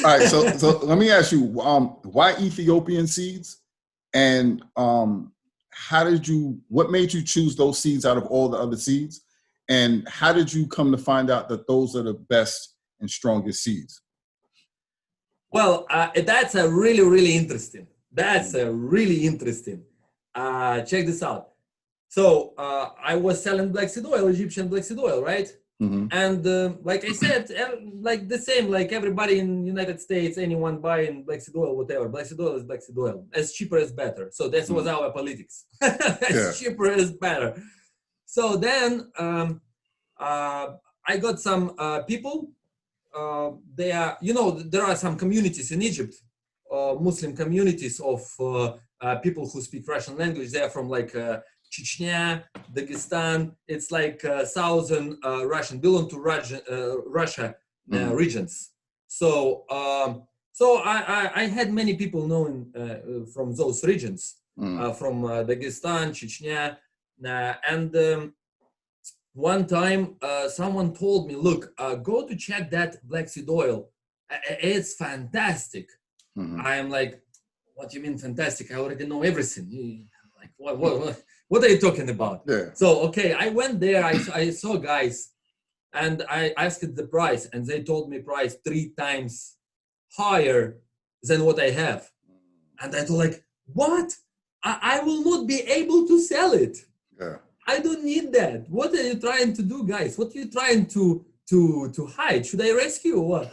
All right, so let me ask you, why Ethiopian seeds, and what made you choose those seeds out of all the other seeds, and how did you come to find out that those are the best and strongest seeds? Well, that's a really, really interesting. That's a really interesting. Check this out. So I was selling black seed oil, Egyptian black seed oil, right? Mm-hmm. And like I said, like the same, like everybody in United States, anyone buying black seed oil, whatever, black seed oil is black seed oil. As cheaper as better. So that was our politics. As cheaper as better. So then I got some people. They are, there are some communities in Egypt, Muslim communities of people who speak Russian language. They are from like Chechnya, Dagestan. It's like southern Russian, belong to Russia regions. So I had many people known from those regions, from Dagestan, Chechnya, and one time someone told me, look, go to check that black seed oil. It's fantastic. I am like, what do you mean fantastic? I already know everything. Like, what are you talking about? Yeah. So, okay, I went there. I saw guys and I asked the price, and they told me price 3 times higher than what I have. And I thought, like, what? I will not be able to sell it. Yeah. I don't need that. What are you trying to do, guys? What are you trying to hide? Should I rescue or what?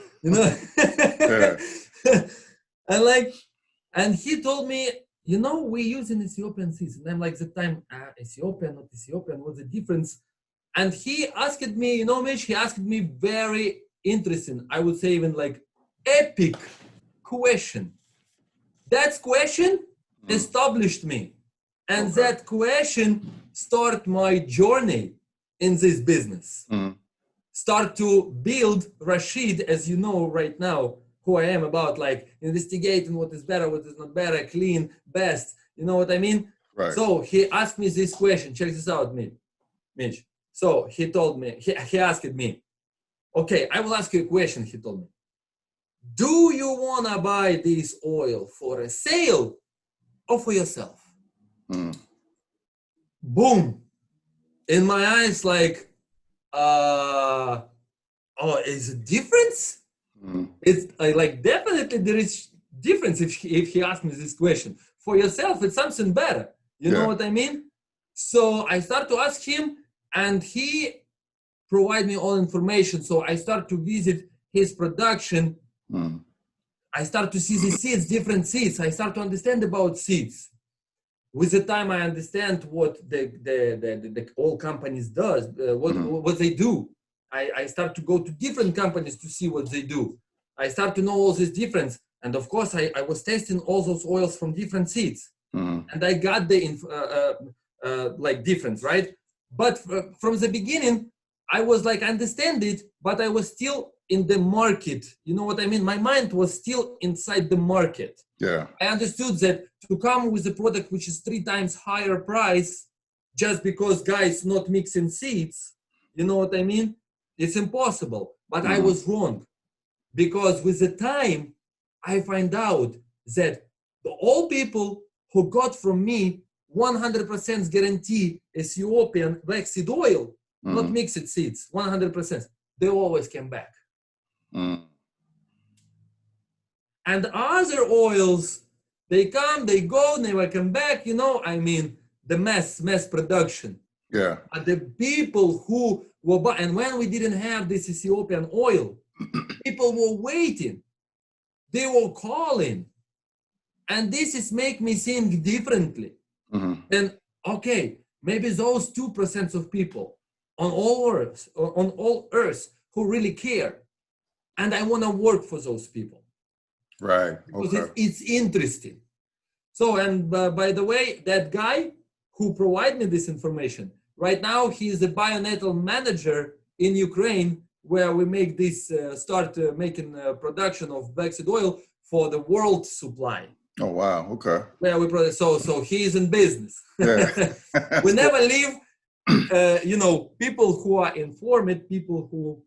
And he told me, we use an Ethiopian seeds. And I'm like, the time, Ethiopian, not Ethiopian, what's the difference? And he asked me, Meech, he asked me very interesting, I would say even like epic question. That question established me. And that question start my journey in this business. Start to build Rashid, as you know right now, who I am, about like investigating what is better, what is not better, clean, best. You know what I mean? Right. So he asked me this question. Check this out, Meech. So he told me, he asked me, okay, I will ask you a question, he told me. Do you want to buy this oil for a sale or for yourself? Boom. In my eyes, like, is it difference? It's like, definitely there is difference if he asked me this question. For yourself, it's something better. You know what I mean? So I start to ask him, and he provide me all information. So I start to visit his production. I start to see the seeds, different seeds. I start to understand about seeds. With the time, I understand what the all companies does, what they do. I start to go to different companies to see what they do. I start to know all this difference, and of course, I was testing all those oils from different seeds, and I got the like difference, right? But from the beginning, I was like understand it, but I was still in the market. You know what I mean? My mind was still inside the market. Yeah. I understood that to come with a product which is 3 times higher price, just because guys not mixing seeds, you know what I mean? It's impossible. But I was wrong, because with the time, I find out that all people who got from me 100% guarantee Ethiopian black seed oil, not mixed seeds, 100%, they always came back. And other oils, they come, they go, never come back, I mean, the mass production. Yeah. But the people who were buying, and when we didn't have this Ethiopian oil, people were waiting. They were calling. And this is make me think differently. And okay, maybe those 2% of people on all earth who really care. And I want to work for those people. Right. Because it's interesting. So, and by the way, that guy who provided me this information, right now he is the Bionatal manager in Ukraine, where we make this, start making production of black seed oil for the world supply. Oh, wow. Okay. Where we produce, so he is in business. Yeah. We never leave, people who are informed, people who,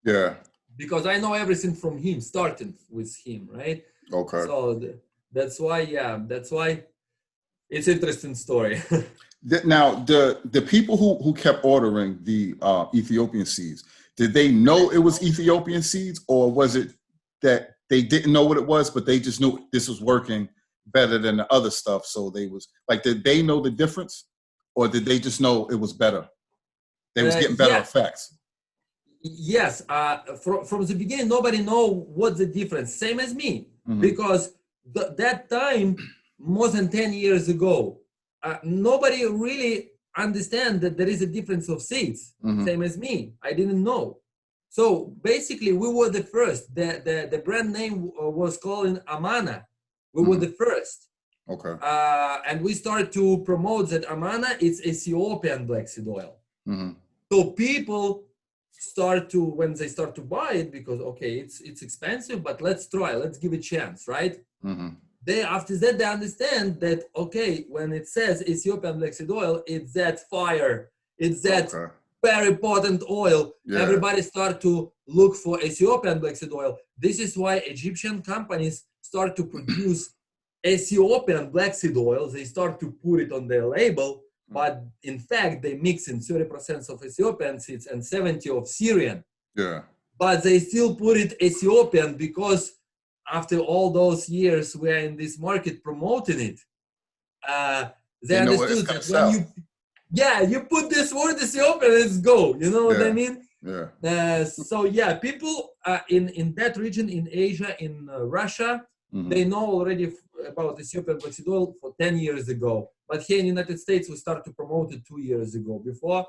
Yeah. because I know everything from him, starting with him, right? Okay. So that's why, yeah, that's why it's interesting story. Now, the people who kept ordering the Ethiopian seeds, did they know it was Ethiopian seeds, or was it that they didn't know what it was, but they just knew this was working better than the other stuff? So they was like, did they know the difference, or did they just know it was better? They was getting better Yeah, effects. yes. From the beginning, nobody know what the difference. Same as me, because that time, more than 10 years ago, nobody really understand that there is a difference of seeds. Same as me, I didn't know. So basically, we were the first. The brand name was called Amana. We were the first. Okay. And we started to promote that Amana is Ethiopian black seed oil. So people start to, when they start to buy it, because okay, it's expensive, but let's try, let's give it a chance, right? They, after that, they understand that okay, when it says Ethiopian black seed oil, it's that fire, it's that very potent oil. Everybody start to look for Ethiopian black seed oil. This is why Egyptian companies start to produce Ethiopian black seed oil. They start to put it on their label, but in fact, they mix in 30% of Ethiopian seeds and 70 of Syrian. But they still put it Ethiopian because after all those years we are in this market promoting it, they understood that when you put this word Ethiopian, let's go. You know what I mean? So yeah, people in that region, in Asia, in Russia, they know already about Ethiopian black seed oil for 10 years ago. But here in the United States, we started to promote it 2 years ago. Before,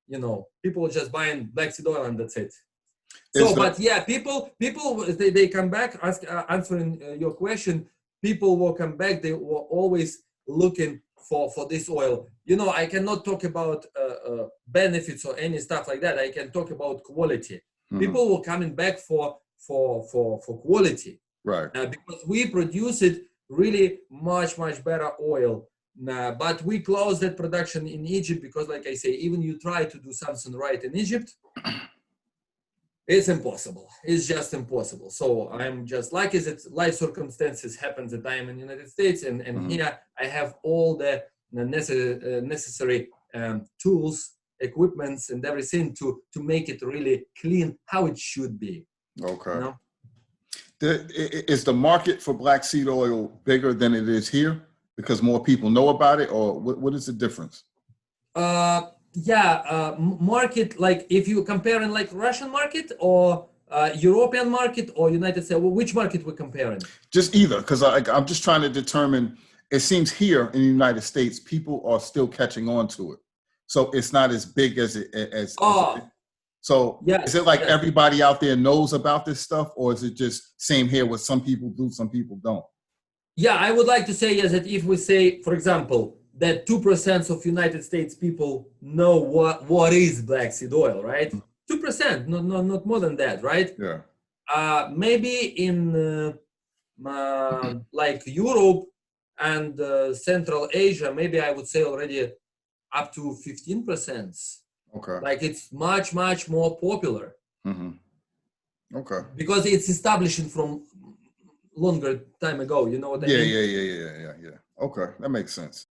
you know, people were just buying black seed oil and that's it. So, but yeah, people, they come back, answering your question. People will come back. They were always looking for this oil. You know, I cannot talk about benefits or any stuff like that. I can talk about quality. People were coming back for quality, right? Because we produce it really much better oil. But we closed that production in Egypt because, like I say, even you try to do something right in Egypt, it's impossible. It's just impossible. So I'm just lucky that life circumstances happen that I am in the United States, and here I have all the necessary tools, equipments, and everything to make it really clean, how it should be. Okay. You know? Is the market for black seed oil bigger than it is here because more people know about it, or what is the difference? Market, like if you compare in like Russian market or European market or United States, which market we're comparing? Just either, because I'm just trying to determine. It seems here in the United States, people are still catching on to it, so it's not as big as it as. So is it like everybody out there knows about this stuff, or is it just same here where some people do, some people don't? Yeah, I would like to say yes, that if we say, for example, that 2% of United States people know what is black seed oil, right? 2%, not more than that, right? Yeah. Maybe in like Europe and Central Asia, maybe I would say already up to 15%. Okay. Like it's much more popular. Okay. Because it's establishing from longer time ago. You know what I mean? Yeah. Okay, that makes sense.